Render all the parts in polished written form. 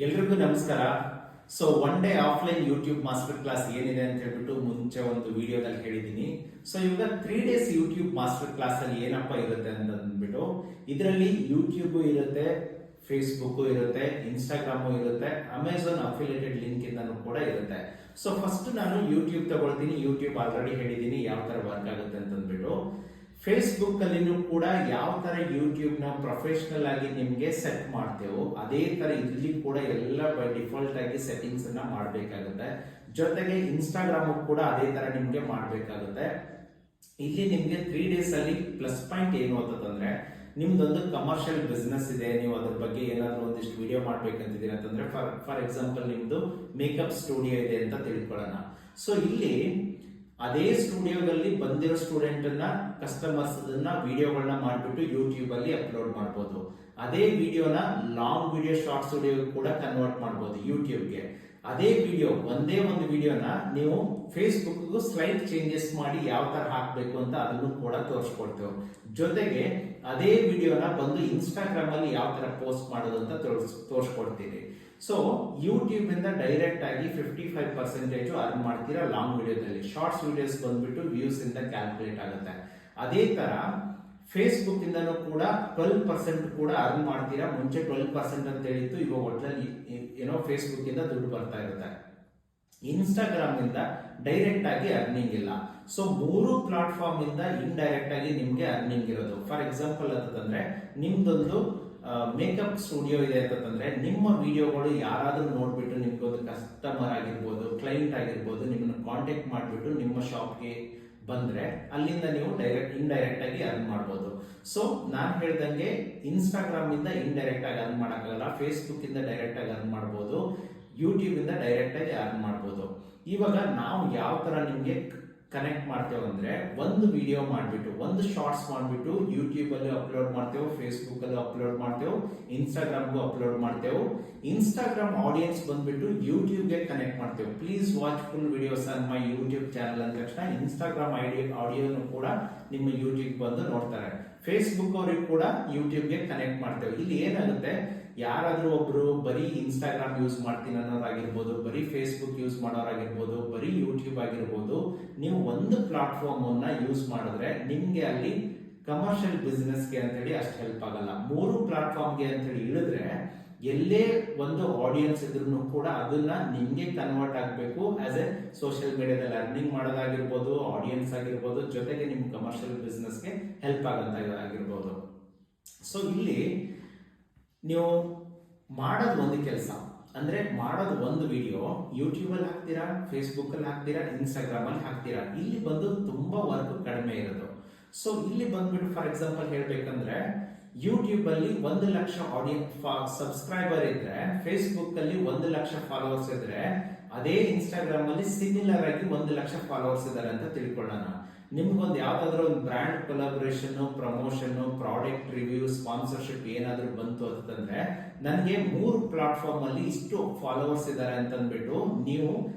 ಎಲ್ರಿಗೂ ನಮಸ್ಕಾರ. So one day offline YouTube master class ಏನಿದೆ ಅಂತ ಹೇಳ್ಬಿಟ್ಟು ಮುಂಚೆ ಒಂದು ವಿಡಿಯೋದಲ್ಲಿ ಹೇಳಿದ್ದೀನಿ. ಸೊ ಇವಾಗ 3 days ಯೂಟ್ಯೂಬ್ ಮಾಸ್ಟರ್ ಕ್ಲಾಸ್ ಅಲ್ಲಿ ಏನಪ್ಪಾ ಇರುತ್ತೆ ಅಂತ ಅಂದ್ಬಿಟ್ಟು, ಇದರಲ್ಲಿ ಯೂಟ್ಯೂಬ್ ಇರುತ್ತೆ, ಫೇಸ್ಬುಕ್ ಇರುತ್ತೆ, ಇನ್ಸ್ಟಾಗ್ರಾಮ್ ಇರುತ್ತೆ, ಅಮೆಝಾನ್ ಅಫಿಲಿಯೇಟೆಡ್ ಲಿಂಕ್ ಇಂದನೂ ಕೂಡ ಇರುತ್ತೆ. ಸೊ ಫಸ್ಟ್ ನಾನು ಯೂಟ್ಯೂಬ್ ತಗೊಳ್ತೀನಿ. ಯೂಟ್ಯೂಬ್ ಆಲ್ರೆಡಿ ಹೇಳಿದ್ದೀನಿ ಯಾವ ತರ ವರ್ಕ್ ಆಗುತ್ತೆ ಅಂತ ಅಂದ್ಬಿಟ್ಟು. ಫೇಸ್ಬುಕ್ ಅಲ್ಲಿನೂ ಕೂಡ ಯಾವ ತರ ಯೂಟ್ಯೂಬ್ ನ ಪ್ರೊಫೆಷನಲ್ ಆಗಿ ನಿಮ್ಗೆ ಸೆಟ್ ಮಾಡ್ತೇವೋ ಅದೇ ತರ ಇಲ್ಲಿ ಕೂಡ ಎಲ್ಲ ಬೈ ಡಿಫಾಲ್ಟ್ ಆಗಿ ಸೆಟ್ಟಿಂಗ್ಸ್ ಅನ್ನ ಮಾಡಬೇಕಾಗುತ್ತೆ. ಜೊತೆಗೆ ಇನ್ಸ್ಟಾಗ್ರಾಮ್ ಕೂಡ ಅದೇ ತರ ನಿಮ್ಗೆ ಮಾಡಬೇಕಾಗುತ್ತೆ. ಇಲ್ಲಿ ನಿಮ್ಗೆ 3 days ಅಲ್ಲಿ ಪ್ಲಸ್ ಪಾಯಿಂಟ್ ಏನು ಅಂತಂದ್ರೆ, ನಿಮ್ದೊಂದು ಕಮರ್ಷಿಯಲ್ ಬಿಸ್ನೆಸ್ ಇದೆ, ನೀವು ಅದ್ರ ಬಗ್ಗೆ ಏನಾದ್ರು ಒಂದಿಷ್ಟು ವಿಡಿಯೋ ಮಾಡ್ಬೇಕಂತಿದ್ದೀರಾ ಅಂತಂದ್ರೆ, ಫಾರ್ ಎಕ್ಸಾಂಪಲ್ ನಿಮ್ದು ಮೇಕಪ್ ಸ್ಟುಡಿಯೋ ಇದೆ ಅಂತ ತಿಳ್ಕೊಳ್ಳೋಣ. ಸೊ ಇಲ್ಲಿ ಅದೇ ಸ್ಟುಡಿಯೋದಲ್ಲಿ ಬಂದಿರೋ ಸ್ಟೂಡೆಂಟ್ ಅನ್ನ ಕಸ್ಟಮರ್ಸ್ ಅದನ್ನ ವಿಡಿಯೋಗಳನ್ನ ಮಾಡ್ಬಿಟ್ಟು ಯೂಟ್ಯೂಬ್ ಅಲ್ಲಿ ಅಪ್ಲೋಡ್ ಮಾಡಬಹುದು. ಅದೇ ವಿಡಿಯೋನ ಲಾಂಗ್ ವಿಡಿಯೋ ಶಾರ್ಟ್ಸ್ ವಿಡಿಯೋ ಕೂಡ ಕನ್ವರ್ಟ್ ಮಾಡಬಹುದು ಯೂಟ್ಯೂಬ್ಗೆ. ಅದೇ ವಿಡಿಯೋ ಒಂದೇ ಒಂದು ವಿಡಿಯೋನ ನೀವು ಫೇಸ್ಬುಕ್ ಸ್ಲೈಡ್ ಚೇಂಜಸ್ ಮಾಡಿ ಯಾವ ತರ ಹಾಕ್ಬೇಕು ಅಂತ ಅದನ್ನು ಕೂಡ ತೋರಿಸ್ಕೊಡ್ತೇವೆ. ಜೊತೆಗೆ ಅದೇ ವಿಡಿಯೋನ ಬಂದು ಇನ್ಸ್ಟಾಗ್ರಾಮ್ ಅಲ್ಲಿ ಯಾವ ತರ ಪೋಸ್ಟ್ ಮಾಡೋದು ಅಂತ ತೋರಿಸ್ಕೊಡ್ತೀವಿ. ಸೊ ಯೂಟ್ಯೂಬ್ ಇಂದ ಡೈರೆಕ್ಟ್ ಆಗಿ 55% ಅರ್ನ್ ಮಾಡ್ತೀರಾ ಲಾಂಗ್ ವಿಡಿಯೋದಲ್ಲಿ. ಶಾರ್ಟ್ಸ್ ವಿಡಿಯೋಸ್ ಬಂದ್ಬಿಟ್ಟು ವ್ಯೂಸ್ ಇಂದ ಕ್ಯಾಲ್ಕುಲೇಟ್ ಆಗುತ್ತೆ. ಅದೇ ತರ ಫೇಸ್ಬುಕ್ ಇಂದನೂ ಕೂಡ 12% ಕೂಡ ಅರ್ನ್ ಮಾಡ್ತೀರಾ. ಮುಂಚೆ 12% ಅಂತ ಹೇಳಿತ್ತು, ಇವಾಗ ಒಟ್ಟಲ್ಲಿ ಏನೋ ಫೇಸ್ಬುಕ್ ಇಂದ ದುಡ್ಡು ಬರ್ತಾ ಇರುತ್ತೆ. ಇನ್ಸ್ಟಾಗ್ರಾಮ್ ಇಂದ ಡೈರೆಕ್ಟ್ ಆಗಿ ಅರ್ನಿಂಗ್ ಇಲ್ಲ. ಸೊ 3 ಪ್ಲಾಟ್ಫಾರ್ಮ್ ಇಂದ ಇಂಡೈರೆಕ್ಟ್ ಆಗಿ ನಿಮ್ಗೆ ಅರ್ನಿಂಗ್ ಇರೋದು. ಫಾರ್ ಎಕ್ಸಾಂಪಲ್ ಅಂತಂದ್ರೆ, ನಿಮ್ದೊಂದು ಮೇಕಪ್ ಸ್ಟುಡಿಯೋ ಇದೆ ಅಂತಂದ್ರೆ, ನಿಮ್ಮ ವಿಡಿಯೋಗಳು ಯಾರಾದ್ರೂ ನೋಡ್ಬಿಟ್ಟು ನಿಮ್ಗೆ ಒಂದು ಕಸ್ಟಮರ್ ಆಗಿರ್ಬೋದು, ಕ್ಲೈಂಟ್ ಆಗಿರ್ಬೋದು, ನಿಮ್ಮನ್ನ ಕಾಂಟ್ಯಾಕ್ಟ್ ಮಾಡ್ಬಿಟ್ಟು ನಿಮ್ಮ ಶಾಪ್ಗೆ ಬಂದ್ರೆ ಅಲ್ಲಿಂದ ನೀವು ಇಂಡೈರೆಕ್ಟ್ ಆಗಿ ಅರ್ನ್ ಮಾಡಬಹುದು. ಸೊ ನಾನು ಹೇಳ್ದಂಗೆ ಇನ್ಸ್ಟಾಗ್ರಾಮ್ ಇಂದ ಇಂಡೈರೆಕ್ಟ್ ಆಗಿ ಅರ್ನ್ ಮಾಡಕ್ಕಾಗಲ್ಲ, ಫೇಸ್ಬುಕ್ ಇಂದ ಡೈರೆಕ್ಟ್ ಆಗಿ ಅರ್ನ್ ಮಾಡಬಹುದು, ಯೂಟ್ಯೂಬ್ ಇಂದ ಡೈರೆಕ್ಟ್ ಆಗಿ ಅರ್ನ್ ಮಾಡಬಹುದು. ಇವಾಗ ನಾವು ಯಾವ ತರ ನಿಮ್ಗೆ ಕನೆಕ್ಟ್ ಮಾಡ್ತೇವೆ ಅಂದ್ರೆ, ಒಂದು ವಿಡಿಯೋ ಮಾಡ್ಬಿಟ್ಟು, ಒಂದು ಶಾರ್ಟ್ಸ್ ಮಾಡ್ಬಿಟ್ಟು ಯೂಟ್ಯೂಬ್ ಅಲ್ಲಿ ಅಪ್ಲೋಡ್ ಮಾಡ್ತೇವೆ, ಫೇಸ್ಬುಕ್ ಅಲ್ಲಿ ಅಪ್ಲೋಡ್ ಮಾಡ್ತೇವೆ, ಇನ್ಸ್ಟಾಗ್ರಾಮ್ಗೂ ಅಪ್ಲೋಡ್ ಮಾಡ್ತೇವೆ. ಇನ್ಸ್ಟಾಗ್ರಾಮ್ ಆಡಿಯನ್ಸ್ ಬಂದ್ಬಿಟ್ಟು ಯೂಟ್ಯೂಬ್ಗೆ ಕನೆಕ್ಟ್ ಮಾಡ್ತೇವೆ. Please watch full videos on my YouTube channel ಅಂದ ತಕ್ಷಣ ಇನ್ಸ್ಟಾಗ್ರಾಮ್ ಆಡಿಯೋನು ಕೂಡ ನಿಮ್ಮ ಯೂಟ್ಯೂಬ್ ಬಂದು ನೋಡ್ತಾರೆ. ಫೇಸ್ಬುಕ್ ಅವ್ರಿಗೆ ಕೂಡ ಯೂಟ್ಯೂಬ್ಗೆ ಕನೆಕ್ಟ್ ಮಾಡ್ತೇವೆ. ಇಲ್ಲಿ ಏನಾಗುತ್ತೆ, ಯಾರಾದ್ರೂ ಒಬ್ರು ಬರೀ ಇನ್ಸ್ಟಾಗ್ರಾಮ್ ಯೂಸ್ ಮಾಡ್ತೀನಿ ಅನ್ನೋರಾಗಿರ್ಬೋದು, ಬರೀ ಫೇಸ್ಬುಕ್ ಯೂಸ್ ಮಾಡೋರಾಗಿರ್ಬೋದು, ಬರೀ ಯೂಟ್ಯೂಬ್ ಆಗಿರ್ಬೋದು, ನೀವು ಒಂದು ಪ್ಲಾಟ್ಫಾರ್ಮ್ ಅನ್ನ ಯೂಸ್ ಮಾಡಿದ್ರೆ ನಿಮ್ಗೆ ಅಲ್ಲಿ ಕಮರ್ಷಿಯಲ್ ಬಿಸ್ನೆಸ್ಗೆ ಅಂತೇಳಿ ಅಷ್ಟು ಹೆಲ್ಪ್ ಆಗಲ್ಲ. 3 ಪ್ಲಾಟ್ಫಾರ್ಮ್ಗೆ ಅಂತೇಳಿ ಇಳಿದ್ರೆ ಎಲ್ಲೇ ಒಂದು ಆಡಿಯನ್ಸ್ ಇದ್ರೂ ಕೂಡ ಅದನ್ನ ನಿಮ್ಗೆ ಕನ್ವರ್ಟ್ ಆಗಬೇಕು. ಆಸ್ ಎ ಸೋಷಿಯಲ್ ಮೀಡಿಯಾದಲ್ಲಿ ಅರ್ನಿಂಗ್ ಮಾಡೋದಾಗಿರ್ಬೋದು, ಆಡಿಯನ್ಸ್ ಆಗಿರ್ಬೋದು, ಜೊತೆಗೆ ನಿಮ್ ಕಮರ್ಷಿಯಲ್ ಬಿಸ್ನೆಸ್ಗೆ ಹೆಲ್ಪ್ ಆಗಂತ ಆಗಿರ್ಬೋದು. ಸೊ ಇಲ್ಲಿ ನೀವು ಮಾಡೋದು ಒಂದು ಕೆಲಸ ಅಂದ್ರೆ, ಮಾಡೋದು ಒಂದು ವಿಡಿಯೋ ಯೂಟ್ಯೂಬ್ ಅಲ್ಲಿ ಹಾಕ್ತೀರಾ, ಫೇಸ್ಬುಕ್ ಅಲ್ಲಿ ಹಾಕ್ತೀರಾ, ಇನ್ಸ್ಟಾಗ್ರಾಮ್ ಅಲ್ಲಿ ಹಾಕ್ತೀರಾ. ಇಲ್ಲಿ ಬಂದು ತುಂಬಾ ವರ್ಕ್ ಕಡಿಮೆ ಇರೋದು. ಸೊ ಇಲ್ಲಿ ಬಂದ್ಬಿಟ್ಟು ಫಾರ್ ಎಕ್ಸಾಂಪಲ್ ಹೇಳ್ಬೇಕಂದ್ರೆ, ಯೂಟ್ಯೂಬ್ ಅಲ್ಲಿ 1 ಲಕ್ಷ ಆಡಿಯನ್ಸ್ ಸಬ್ಸ್ಕ್ರೈಬರ್ ಇದ್ರೆ, ಫೇಸ್ಬುಕ್ ಅಲ್ಲಿ 1 ಲಕ್ಷ ಫಾಲೋವರ್ಸ್ ಇದ್ರೆ, ಅದೇ ಇನ್ಸ್ಟಾಗ್ರಾಮ್ ಅಲ್ಲಿ ಸಿಮಿಲರ್ ಆಗಿ 1 ಲಕ್ಷ ಫಾಲೋವರ್ಸ್ ಇದಾರೆ ಅಂತ ತಿಳ್ಕೊಳ್ಳೋಣ. ನಿಮ್ಗೊಂದು ಯಾವ್ದಾದ್ರು ಒಂದು brand collaboration, promotion, product review, sponsorship ಏನಾದ್ರು ಬಂತು ಅಂತಂದ್ರೆ, ನನಗೆ 3 ಪ್ಲಾಟ್ಫಾರ್ಮ್ ಅಲ್ಲಿ ಇಷ್ಟು ಫಾಲೋವರ್ಸ್ ಇದಾರೆ ಅಂತಂದ್ಬಿಟ್ಟು ನೀವು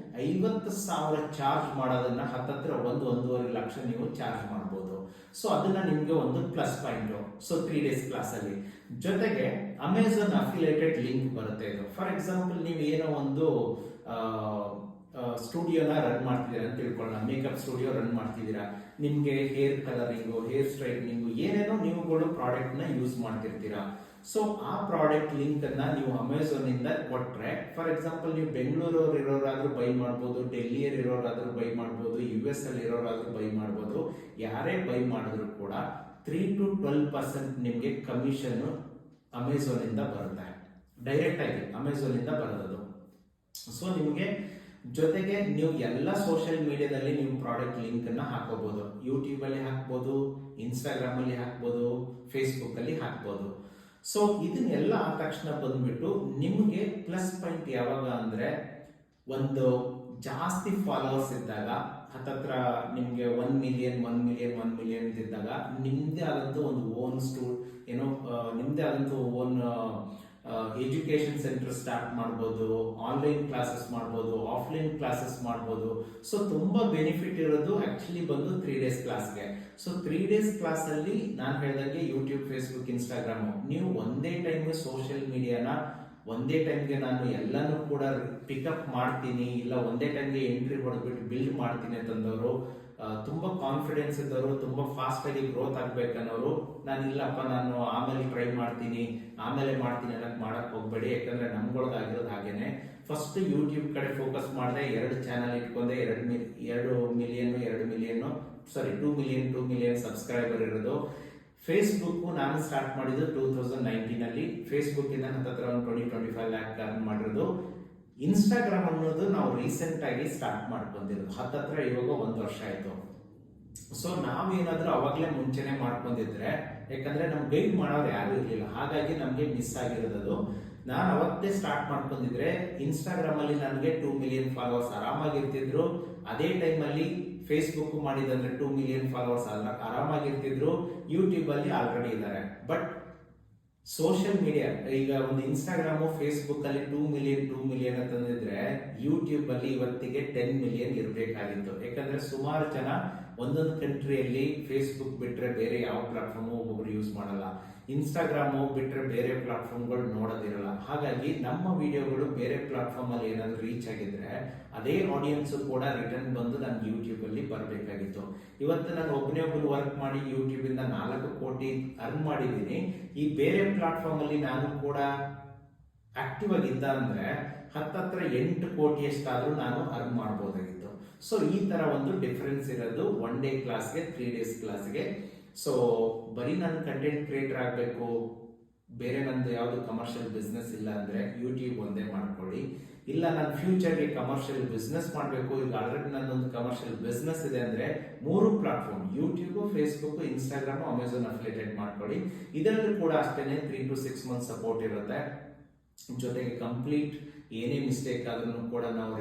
50,000 ಚಾರ್ಜ್ ಮಾಡೋದನ್ನ ಹತ್ತತ್ರ 1-1.5 ಲಕ್ಷ ನೀವು ಚಾರ್ಜ್ ಮಾಡಬಹುದು. ಸೊ ಅದನ್ನ ನಿಮ್ಗೆ ಒಂದು plus point. So 3 days class ಅಲ್ಲಿ ಜೊತೆಗೆ ಅಮೆಝಾನ್ ಅಫಿಲಿಯೇಟೆಡ್ ಲಿಂಕ್ ಬರುತ್ತೆ. ಇದು ಫಾರ್ ಎಕ್ಸಾಂಪಲ್ ನೀವು ಏನೋ ಒಂದು ಸ್ಟುಡಿಯೋನ ರನ್ ಮಾಡ್ತಿದ್ದೀರಾ ಅಂತ ತಿಳ್ಕೊಳ್ಳೋಣ, ಮೇಕಪ್ ಸ್ಟುಡಿಯೋ ರನ್ ಮಾಡ್ತಿದ್ದೀರಾ, ನಿಮ್ಗೆ ಹೇರ್ ಕಲರಿಂಗು, ಹೇರ್ ಸ್ಟ್ರೈಟ್ನಿಂಗು, ಏನೇನೋ ನೀವುಗಳು ಪ್ರಾಡಕ್ಟ್ ನ ಯೂಸ್ ಮಾಡ್ತಿರ್ತೀರಾ. ಸೊ ಆ ಪ್ರಾಡಕ್ಟ್ ಲಿಂಕ್ ಅನ್ನ ನೀವು ಅಮೆಝಾನ್ ಇಂದ ಕೊಟ್ರೆ, ಫಾರ್ ಎಕ್ಸಾಂಪಲ್ ನೀವು ಬೆಂಗಳೂರವ್ರು ಇರೋರಾದ್ರೂ ಬೈ ಮಾಡ್ಬೋದು, ಡೆಲ್ಲಿಯರ್ ಇರೋರಾದ್ರೂ ಬೈ ಮಾಡ್ಬೋದು, US ಅಲ್ಲಿ ಇರೋರಾದ್ರೂ ಬೈ ಮಾಡ್ಬೋದು. ಯಾರೇ ಬೈ ಮಾಡಿದ್ರು ಕೂಡ 3-12% ನಿಮ್ಗೆ ಕಮಿಷನ್ ಅಮೆಝಾನ್ ಇಂದ ಬರುತ್ತೆ. ಡೈರೆಕ್ಟ್ ಆಗಿ ಅಮೆಝಾನ್ ಇಂದ ಬರೋದು. ಸೊ ನಿಮ್ಗೆ ಜೊತೆಗೆ ನೀವು ಎಲ್ಲ ಸೋಷಿಯಲ್ ಮೀಡಿಯಾದಲ್ಲಿ ನೀವು ಪ್ರಾಡಕ್ಟ್ ಲಿಂಕ್ ಅನ್ನ ಹಾಕೋಬಹುದು. ಯೂಟ್ಯೂಬ್ ಅಲ್ಲಿ ಹಾಕ್ಬೋದು, ಇನ್ಸ್ಟಾಗ್ರಾಮ್ ಅಲ್ಲಿ ಹಾಕ್ಬೋದು, ಫೇಸ್ಬುಕ್ ಅಲ್ಲಿ ಹಾಕ್ಬೋದು. ಸೊ ಇದನ್ನೆಲ್ಲ ಆದ ತಕ್ಷಣ ಬಂದ್ಬಿಟ್ಟು ನಿಮ್ಗೆ ಪ್ಲಸ್ ಪಾಯಿಂಟ್ ಯಾವಾಗ ಅಂದ್ರೆ, ಒಂದು ಜಾಸ್ತಿ ಫಾಲೋವರ್ಸ್ ಇದ್ದಾಗ, ಹತ್ತತ್ರ ನಿಮ್ಗೆ 1 ಮಿಲಿಯನ್ ಇದ್ದಾಗ, ನಿಮ್ದೇ ಆದಂತ ಒಂದು ಓನ್ ನಿಮ್ದೇ ಆದಂತ ಓನ್ ಎಜುಕೇಶನ್ ಸೆಂಟರ್ ಸ್ಟಾರ್ಟ್ ಮಾಡ್ಬೋದು, ಆನ್ಲೈನ್ ಕ್ಲಾಸಸ್ ಮಾಡ್ಬೋದು, ಆಫ್ಲೈನ್ ಕ್ಲಾಸಸ್ ಮಾಡ್ಬೋದು. ಸೊ ತುಂಬಾ ಬೆನಿಫಿಟ್ ಇರೋದು ಆಕ್ಚುಲಿ ಬಂದು 3 days ಕ್ಲಾಸ್ಗೆ. ಸೊ 3 days ಕ್ಲಾಸ್ ಅಲ್ಲಿ ನಾನು ಹೇಳಿದಂಗೆ ಯೂಟ್ಯೂಬ್, ಫೇಸ್ಬುಕ್, ಇನ್ಸ್ಟಾಗ್ರಾಮ್ ನೀವು ಒಂದೇ ಟೈಮ್ ಸೋಷಿಯಲ್ ಮೀಡಿಯಾನ ಒಂದೇ ಟೈಮ್ಗೆ ನಾನು ಎಲ್ಲನೂ ಕೂಡ ಪಿಕಪ್ ಮಾಡ್ತೀನಿ, ಇಲ್ಲ ಒಂದೇ ಟೈಮ್ಗೆ ಎಂಟ್ರಿ ಹೊಡೆದ್ಬಿಟ್ಟು ಬಿಲ್ಡ್ ಮಾಡ್ತೀನಿ ಅಂತಂದವರು, ತುಂಬಾ ಕಾನ್ಫಿಡೆನ್ಸ್ ಇದ್ದವರು, ತುಂಬಾ ಫಾಸ್ಟ್ ಆಗಿ ಗ್ರೋತ್ ಆಗ್ಬೇಕನ್ನೋರು, ನಾನು ಇಲ್ಲಪ್ಪ ನಾನು ಆಮೇಲೆ ಟ್ರೈ ಮಾಡ್ತೀನಿ ಅನ್ನಕ್ ಮಾಡಕ್ ಹೋಗ್ಬೇಡಿ. ಯಾಕಂದ್ರೆ ನಮ್ಗೊಳಗಾಗಿರೋದು ಹಾಗೇನೆ. ಫಸ್ಟ್ ಯೂಟ್ಯೂಬ್ ಕಡೆ ಫೋಕಸ್ ಮಾಡಿದೆ, 2 ಚಾನಲ್ ಇಟ್ಕೊಂಡೆ, 2 ಮಿಲಿಯನ್ ಸಬ್ಸ್ಕ್ರೈಬರ್ ಇರೋದು. ಫೇಸ್ಬುಕ್ ನಾನು ಸ್ಟಾರ್ಟ್ ಮಾಡಿದ್ದು 2019 ಅಲ್ಲಿ. ಫೇಸ್ಬುಕ್ ಇಂದ ಹತ್ತಿರ ಒಂದು 20-25 ಲ್ಯಾಕ್ ಅರ್ನ್ ಮಾಡಿರೋದು. ಇನ್ಸ್ಟಾಗ್ರಾಮ್ ಅನ್ನೋದು ನಾವು ರೀಸೆಂಟ್ ಆಗಿ ಸ್ಟಾರ್ಟ್ ಮಾಡ್ಕೊಂಡಿರೋದು, ಹತ್ತಿರ ಇವಾಗ 1 ವರ್ಷ ಆಯ್ತು. ಸೊ ನಾವೇನಾದ್ರೂ ಅವಾಗ್ಲೇ ಮುಂಚೆನೆ ಮಾಡ್ಕೊಂಡಿದ್ರೆ, ಯಾಕಂದ್ರೆ ನಮ್ ಗೈಡ್ ಮಾಡೋರು ಯಾರು ಇರ್ಲಿಲ್ಲ, ಹಾಗಾಗಿ ನಮ್ಗೆ ಮಿಸ್ ಆಗಿರೋದು. ನಾನು ಅವತ್ತೇ ಸ್ಟಾರ್ಟ್ ಮಾಡ್ಕೊಂಡಿದ್ರೆ ಇನ್ಸ್ಟಾಗ್ರಾಮ್ ಅಲ್ಲಿ ನನಗೆ 2 ಮಿಲಿಯನ್ ಫಾಲೋವರ್ಸ್ ಆರಾಮಾಗಿರ್ತಿದ್ರು. ಅದೇ ಟೈಮ್ ಅಲ್ಲಿ ಫೇಸ್ಬುಕ್ ಮಾಡಿದಂದ್ರೆ 2 ಮಿಲಿಯನ್ ಫಾಲೋವರ್ಸ್ ಆರಾಮಾಗಿರ್ತಿದ್ರು. ಯೂಟ್ಯೂಬ್ ಅಲ್ಲಿ ಆಲ್ರೆಡಿ ಇದ್ದಾರೆ. ಬಟ್ ಸೋಷಿಯಲ್ ಮೀಡಿಯಾ ಈಗ ಒಂದು ಇನ್ಸ್ಟಾಗ್ರಾಮು ಫೇಸ್ಬುಕ್ ಅಲ್ಲಿ 2 ಮಿಲಿಯನ್ ಅಂತಂದಿದ್ರೆ, ಯೂಟ್ಯೂಬ್ ಅಲ್ಲಿ ಇವತ್ತಿಗೆ 10 ಮಿಲಿಯನ್ ಇರಬೇಕಾಗಿತ್ತು. ಯಾಕಂದ್ರೆ ಸುಮಾರು ಜನ ಒಂದೊಂದು ಕಂಟ್ರಿಯಲ್ಲಿ ಫೇಸ್ಬುಕ್ ಬಿಟ್ರೆ ಬೇರೆ ಯಾವ ಪ್ಲಾಟ್ಫಾರ್ಮ್ ಒಬ್ಬೊಬ್ರು ಯೂಸ್ ಮಾಡಲ್ಲ, ಇನ್ಸ್ಟಾಗ್ರಾಮ್ ಬಿಟ್ರೆ ಬೇರೆ ಪ್ಲಾಟ್ಫಾರ್ಮ್ಗಳು ನೋಡೋದಿರಲ್ಲ. ಹಾಗಾಗಿ ನಮ್ಮ ವಿಡಿಯೋಗಳು ಬೇರೆ ಪ್ಲಾಟ್ಫಾರ್ಮ್ ಅಲ್ಲಿ ಏನಾದ್ರು ರೀಚ್ ಆಗಿದ್ರೆ ಅದೇ ಆಡಿಯನ್ಸ್ ಕೂಡ ರಿಟರ್ನ್ ಬಂದು ನನ್ಗೆ ಯೂಟ್ಯೂಬ್ ಅಲ್ಲಿ ಬರಬೇಕಾಗಿತ್ತು. ಇವತ್ತು ನಾನು ಒಬ್ಬನೇ ವರ್ಕ್ ಮಾಡಿ ಯೂಟ್ಯೂಬ್ ಇಂದ 4 ಕೋಟಿ ಅರ್ನ್ ಮಾಡಿದ್ದೀನಿ. ಈ ಬೇರೆ ಪ್ಲಾಟ್ಫಾರ್ಮ್ ಅಲ್ಲಿ ನಾನು ಕೂಡ ಆಕ್ಟಿವ್ ಆಗಿದ್ದ ಅಂದ್ರೆ ಹತ್ತಿರ 8 ಕೋಟಿಯಷ್ಟಾದ್ರೂ ನಾನು ಅರ್ನ್ ಮಾಡಬಹುದಾಗಿತ್ತು. ಸೊ ಈ ತರ ಒಂದು ಡಿಫರೆನ್ಸ್ ಇರೋದು 1 ಡೇ ಕ್ಲಾಸ್ಗೆ 3 ಡೇಸ್ ಕ್ಲಾಸ್ಗೆ. ಸೊ ಬರೀ ನಾನು ಕಂಟೆಂಟ್ ಕ್ರಿಯೇಟರ್ ಆಗಬೇಕು, ಬೇರೆ ನಂದು ಯಾವುದು ಕಮರ್ಷಿಯಲ್ ಬಿಸ್ನೆಸ್ ಇಲ್ಲ ಅಂದ್ರೆ ಯೂಟ್ಯೂಬ್ ಒಂದೇ ಮಾಡ್ಕೊಳ್ಳಿ. ಇಲ್ಲ ನಾನು ಫ್ಯೂಚರ್ಗೆ ಕಮರ್ಷಿಯಲ್ ಬಿಸ್ನೆಸ್ ಮಾಡಬೇಕು, ಈಗ ಆಲ್ರೆಡಿ ನನ್ನೊಂದು ಕಮರ್ಷಿಯಲ್ ಬಿಸ್ನೆಸ್ ಇದೆ ಅಂದ್ರೆ 3 platform, YouTube, Facebook, Instagram, Amazon affiliated ಮಾಡ್ಕೊಳ್ಳಿ. ಇದರಲ್ಲೂ ಕೂಡ ಅಷ್ಟೇನೆ 3 to 6 ಮಂತ್ಸ್ ಸಪೋರ್ಟ್ ಇರುತ್ತೆ. ಜೊತೆಗೆ ಕಂಪ್ಲೀಟ್ ಏನೇ ಮಿಸ್ಟೇಕ್ ಆದ್ರೂ ಕೂಡ ನಾವು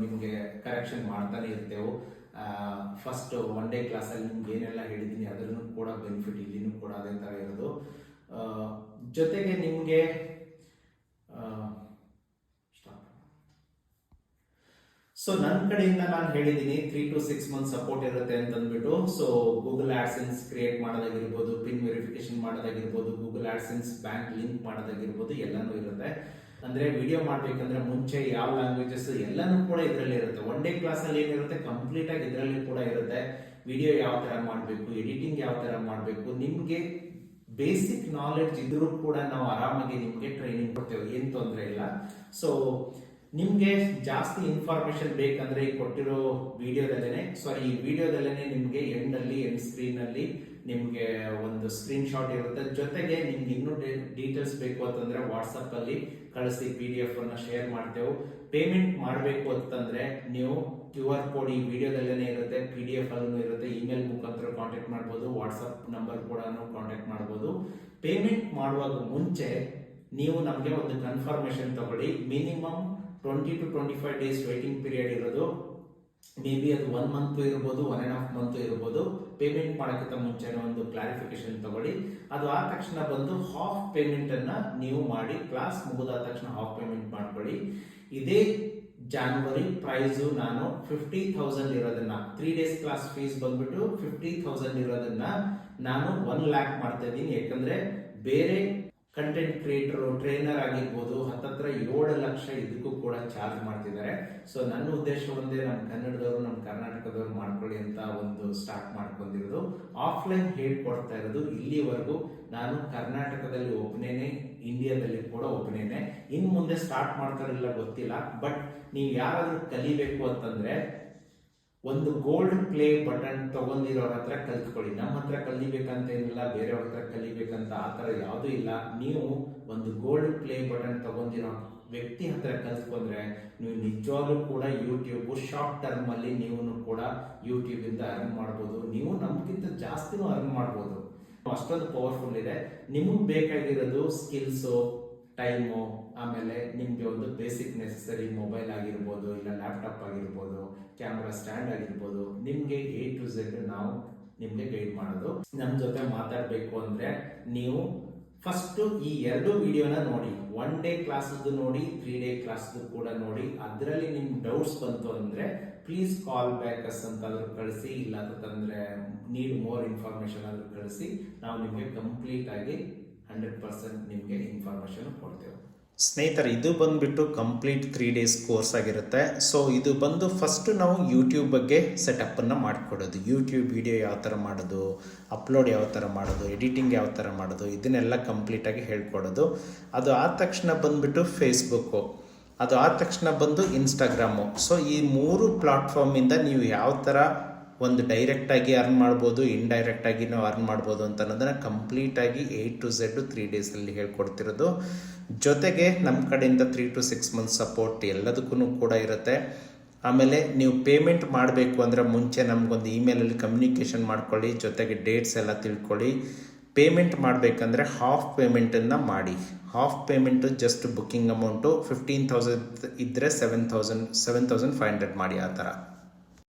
ನಿಮಗೆ ಕರೆಕ್ಷನ್ ಮಾಡ್ತಾನೆ ಇರ್ತೇವೆ. ಫಸ್ಟ್ 1 ಡೇ ಕ್ಲಾಸಲ್ಲಿ ನಿಮ್ಗೆ ಏನೆಲ್ಲ ಹೇಳಿದ್ದೀನಿ ಅದನ್ನು ಕೂಡ ಬೆನಿಫಿಟ್ ಇಲ್ಲಿನೂ ಕೂಡ ಅದೇ ತರ ಇರೋದು. ಜೊತೆಗೆ ನಿಮಗೆ ಸೊ ನನ್ನ ಕಡೆಯಿಂದ ನಾನು ಹೇಳಿದ್ದೀನಿ 3 to 6 ಮಂತ್ಸ್ ಸಪೋರ್ಟ್ ಇರುತ್ತೆ ಅಂತ ಅಂದ್ಬಿಟ್ಟು. ಸೊ ಗೂಗಲ್ ಆಡ್ಸೆನ್ಸ್ ಕ್ರಿಯೇಟ್ ಮಾಡೋದಾಗಿರ್ಬೋದು, ಪಿನ್ ವೆರಿಫಿಕೇಶನ್ ಮಾಡೋದಾಗಿರ್ಬೋದು, ಗೂಗಲ್ ಆಡ್ಸೆನ್ಸ್ ಬ್ಯಾಂಕ್ ಲಿಂಕ್ ಮಾಡೋದಾಗಿರ್ಬೋದು, ಎಲ್ಲಾನು ಇರುತ್ತೆ. ಅಂದ್ರೆ ವಿಡಿಯೋ ಮಾಡ್ಬೇಕಂದ್ರೆ ಮುಂಚೆ ಯಾವ ಲ್ಯಾಂಗ್ವೇಜಸ್ ಎಲ್ಲಾನು ಕೂಡ ಇದರಲ್ಲಿ ಇರುತ್ತೆ. 1 ಡೇ ಕ್ಲಾಸ್ ಅಲ್ಲಿ ಏನಿರುತ್ತೆ ಕಂಪ್ಲೀಟ್ ಆಗಿ ಇದರಲ್ಲಿ ಕೂಡ ಇರುತ್ತೆ. ವಿಡಿಯೋ ಯಾವ ತರ ಮಾಡಬೇಕು, ಎಡಿಟಿಂಗ್ ಯಾವ ತರ ಮಾಡಬೇಕು, ನಿಮ್ಗೆ ಬೇಸಿಕ್ ನಾಲೆಡ್ಜ್ ಇದ್ರೂ ಕೂಡ ನಾವು ಆರಾಮಾಗಿ ನಿಮ್ಗೆ ಟ್ರೈನಿಂಗ್ ಕೊಡ್ತೇವೆ, ಏನ್ ತೊಂದರೆ ಇಲ್ಲ. ಸೊ ನಿಮ್ಗೆ ಜಾಸ್ತಿ ಇನ್ಫಾರ್ಮೇಶನ್ ಬೇಕಂದ್ರೆ ಈ ಕೊಟ್ಟಿರೋ ಈ ವಿಡಿಯೋದಲ್ಲೇನೆ ನಿಮ್ಗೆ ಎಂಡ್ ಸ್ಕ್ರೀನ್ ಅಲ್ಲಿ ನಿಮ್ಗೆ ಒಂದು ಸ್ಕ್ರೀನ್ ಶಾಟ್ ಇರುತ್ತೆ. ಜೊತೆಗೆ ನಿಮ್ಗೆ ಇನ್ನೂ ಡೀಟೇಲ್ಸ್ ಬೇಕು ಅಂತಂದ್ರೆ ವಾಟ್ಸಪ್ ಅಲ್ಲಿ ಕಳಿಸಿ, PDF ಅನ್ನ ಶೇರ್ ಮಾಡ್ತೇವೆ. ಪೇಮೆಂಟ್ ಮಾಡಬೇಕು ಅಂತಂದ್ರೆ ನೀವು QR ಕೋಡ್ ಈ ವಿಡಿಯೋದಲ್ಲೇನೆ ಇರುತ್ತೆ, PDF ಅಲ್ಲೂ ಇರುತ್ತೆ, ಇಮೇಲ್ ಮುಖಾಂತರ ಕಾಂಟ್ಯಾಕ್ಟ್ ಮಾಡ್ಬೋದು, ವಾಟ್ಸಪ್ ನಂಬರ್ ಕೂಡ ಕಾಂಟ್ಯಾಕ್ಟ್ ಮಾಡ್ಬೋದು. ಪೇಮೆಂಟ್ ಮಾಡುವಾಗ ಮುಂಚೆ ನೀವು ನಮಗೆ ಒಂದು ಕನ್ಫರ್ಮೇಶನ್ ತಗೊಳ್ಳಿ. Minimum 20 to 25 days waiting period ಇರೋದು. ಮೇ ಬಿ ಅದು 1 ಮಂತ್ ಇರ್ಬೋದು, 1.5 ಮಂತ್ ಇರ್ಬೋದು. ಪೇಮೆಂಟ್ ಮಾಡೋಕ್ಕಿಂತ ಮುಂಚೆ ಒಂದು ಕ್ಲಾರಿಫಿಕೇಶನ್ ತಗೊಳ್ಳಿ. ಅದು ಆದ ತಕ್ಷಣ ಬಂದು ಹಾಫ್ ಪೇಮೆಂಟ್ ಅನ್ನ ನೀವು ಮಾಡಿ, ಕ್ಲಾಸ್ ಮುಗಿದಾದ ತಕ್ಷಣ ಹಾಫ್ ಪೇಮೆಂಟ್ ಮಾಡ್ಕೊಳ್ಳಿ. ಇದೇ ಜಾನ್ವರಿ ಪ್ರೈಸು ನಾನು 50,000 ಇರೋದನ್ನ, 3 ಡೇಸ್ ಕ್ಲಾಸ್ ಫೀಸ್ ಬಂದ್ಬಿಟ್ಟು 50,000 ಇರೋದನ್ನ ನಾನು 1 lakh ಮಾಡ್ತಾ ಇದ್ದೀನಿ. ಯಾಕಂದ್ರೆ ಬೇರೆ ಕಂಟೆಂಟ್ ಕ್ರಿಯೇಟರ್, ಟ್ರೈನರ್ ಆಗಿರ್ಬೋದು, ಹತ್ತತ್ರ 7 ಲಕ್ಷ ಇದಕ್ಕೂ ಕೂಡ ಚಾರ್ಜ್ ಮಾಡ್ತಿದ್ದಾರೆ. ಸೊ ನನ್ನ ಉದ್ದೇಶ ಒಂದೇ, ನಮ್ಮ ಕನ್ನಡದವರು, ನಮ್ಮ ಕರ್ನಾಟಕದವರು ಮಾಡ್ಕೊಳ್ಳಿ ಅಂತ ಒಂದು ಸ್ಟಾರ್ಟ್ ಮಾಡ್ಕೊಂಡಿರೋದು. ಆಫ್ಲೈನ್ ಹೇಳ್ಕೊಡ್ತಾ ಇರೋದು ಇಲ್ಲಿವರೆಗೂ ನಾನು ಕರ್ನಾಟಕದಲ್ಲಿ ಒಬ್ಬನೇನೆ, ಇಂಡಿಯಾದಲ್ಲಿ ಕೂಡ ಒಬ್ಬನೇನೆ. ಇನ್ ಮುಂದೆ ಸ್ಟಾರ್ಟ್ ಮಾಡ್ತಾರಿಲ್ಲ ಗೊತ್ತಿಲ್ಲ. ಬಟ್ ನೀವು ಯಾರಾದ್ರೂ ಕಲಿಬೇಕು ಅಂತಂದ್ರೆ ಒಂದು ಗೋಲ್ಡ್ ಪ್ಲೇ ಬಟನ್ ತಗೊಂಡಿರೋರ ಹತ್ರ ಕಲ್ತ್ಕೊಳ್ಳಿ. ನಮ್ಮ ಹತ್ರ ಕಲಿಬೇಕಂತ ಏನಿಲ್ಲ, ಬೇರೆಯವ್ರ ಹತ್ರ ಕಲಿಬೇಕಂತ ಆ ತರ ಯಾವುದೂ ಇಲ್ಲ. ನೀವು ಒಂದು ಗೋಲ್ಡ್ ಪ್ಲೇ ಬಟನ್ ತಗೊಂಡಿರೋ ವ್ಯಕ್ತಿ ಹತ್ರ ಕಲ್ತ್ಕೊಂಡ್ರೆ ನೀವು ನಿಜವಾಗ್ಲೂ ಕೂಡ ಯೂಟ್ಯೂಬ್ ಶಾರ್ಟ್ ಟರ್ಮ್ ಅಲ್ಲಿ ನೀವು ಕೂಡ ಯೂಟ್ಯೂಬ್ ಇಂದ ಅರ್ನ್ ಮಾಡ್ಬೋದು. ನೀವು ನಮ್ಗಿಂತ ಜಾಸ್ತಿನೂ ಅರ್ನ್ ಮಾಡ್ಬೋದು, ಅಷ್ಟೊಂದು ಪವರ್ಫುಲ್ ಇದೆ. ನಿಮಗೆ ಬೇಕಾಗಿರೋದು ಸ್ಕಿಲ್ಸು, ಟೈಮು, ಆಮೇಲೆ ನಿಮ್ಗೆ ಒಂದು ಬೇಸಿಕ್ ನೆಸೆಸರಿ ಮೊಬೈಲ್ ಆಗಿರ್ಬೋದು, ಇಲ್ಲ ಲ್ಯಾಪ್ಟಾಪ್ ಆಗಿರ್ಬೋದು, ಕ್ಯಾಮ್ರಾ ಸ್ಟ್ಯಾಂಡ್ ಆಗಿರ್ಬೋದು, ನಿಮ್ಗೆ A to Z ನಾವು ನಿಮ್ಗೆ ಗೈಡ್ ಮಾಡೋದು. ನಮ್ಮ ಜೊತೆ ಮಾತಾಡಬೇಕು ಅಂದ್ರೆ ನೀವು ಫಸ್ಟ್ ಈ 2 ವಿಡಿಯೋನ ನೋಡಿ, 1 ಡೇ ಕ್ಲಾಸ್ ನೋಡಿ, 3 ಡೇ ಕ್ಲಾಸ್ ಕೂಡ ನೋಡಿ. ಅದರಲ್ಲಿ ನಿಮ್ಗೆ ಡೌಟ್ಸ್ ಬಂತು ಅಂದ್ರೆ ಪ್ಲೀಸ್ ಕಾಲ್ ಬ್ಯಾಕ್ ಅಸ್ ಅಂತಾದ್ರೂ ಕಳಿಸಿ, ಇಲ್ಲ ಅಂತಂದ್ರೆ ನೀಡ್ ಮೋರ್ ಇನ್ಫಾರ್ಮೇಶನ್ ಆದ್ರೂ ಕಳಿಸಿ. ನಾವು ನಿಮ್ಗೆ ಕಂಪ್ಲೀಟ್ ಆಗಿ 100% ನಿಮ್ಗೆ ಇನ್ಫಾರ್ಮೇಶನ್ ಕೊಡ್ತೇವೆ. ಸ್ನೇಹಿತರೆ, ಇದು ಬಂದುಬಿಟ್ಟು ಕಂಪ್ಲೀಟ್ 3 ಡೇಸ್ ಕೋರ್ಸ್ ಆಗಿರುತ್ತೆ. ಸೊ ಇದು ಬಂದು ಫಸ್ಟು ನಾವು ಯೂಟ್ಯೂಬ್ ಬಗ್ಗೆ ಸೆಟಪ್ಪನ್ನು ಮಾಡಿಕೊಡೋದು. ಯೂಟ್ಯೂಬ್ ವಿಡಿಯೋ ಯಾವ ಥರ ಮಾಡೋದು, ಅಪ್ಲೋಡ್ ಯಾವ ಥರ ಮಾಡೋದು, ಎಡಿಟಿಂಗ್ ಯಾವ ಥರ ಮಾಡೋದು, ಇದನ್ನೆಲ್ಲ ಕಂಪ್ಲೀಟಾಗಿ ಹೇಳ್ಕೊಡೋದು. ಅದು ಆದ ತಕ್ಷಣ ಬಂದುಬಿಟ್ಟು ಫೇಸ್ಬುಕ್ಕು, ಅದು ಆದ ತಕ್ಷಣ ಬಂದು ಇನ್ಸ್ಟಾಗ್ರಾಮು. ಸೊ ಈ 3 ಪ್ಲಾಟ್ಫಾರ್ಮಿಂದ ನೀವು ಯಾವ ಥರ ಒಂದು ಡೈರೆಕ್ಟಾಗಿ ಅರ್ನ್ ಮಾಡ್ಬೋದು, ಇಂಡೈರೆಕ್ಟಾಗಿ ನಾವು ಅರ್ನ್ ಮಾಡ್ಬೋದು ಅಂತ ಅನ್ನೋದನ್ನು ಕಂಪ್ಲೀಟಾಗಿ A to Z 3 ಡೇಸಲ್ಲಿ ಹೇಳ್ಕೊಡ್ತಿರೋದು. ಜೊತೆಗೆ ನಮ್ಮ ಕಡೆಯಿಂದ 3 to 6 ಮಂತ್ಸ್ ಸಪೋರ್ಟ್ ಎಲ್ಲದಕ್ಕೂ ಕೂಡ ಇರುತ್ತೆ. ಆಮೇಲೆ ನೀವು ಪೇಮೆಂಟ್ ಮಾಡಬೇಕು ಅಂದರೆ ಮುಂಚೆ ನಮಗೊಂದು ಇಮೇಲಲ್ಲಿ ಕಮ್ಯುನಿಕೇಷನ್ ಮಾಡ್ಕೊಳ್ಳಿ, ಜೊತೆಗೆ ಡೇಟ್ಸ್ ಎಲ್ಲ ತಿಳ್ಕೊಳ್ಳಿ. ಪೇಮೆಂಟ್ ಮಾಡಬೇಕಂದ್ರೆ ಹಾಫ್ ಪೇಮೆಂಟನ್ನು ಮಾಡಿ. Half payment just booking amount 15,000 ಇದ್ದರೆ 7,500 ಮಾಡಿ, ಆ ಥರ.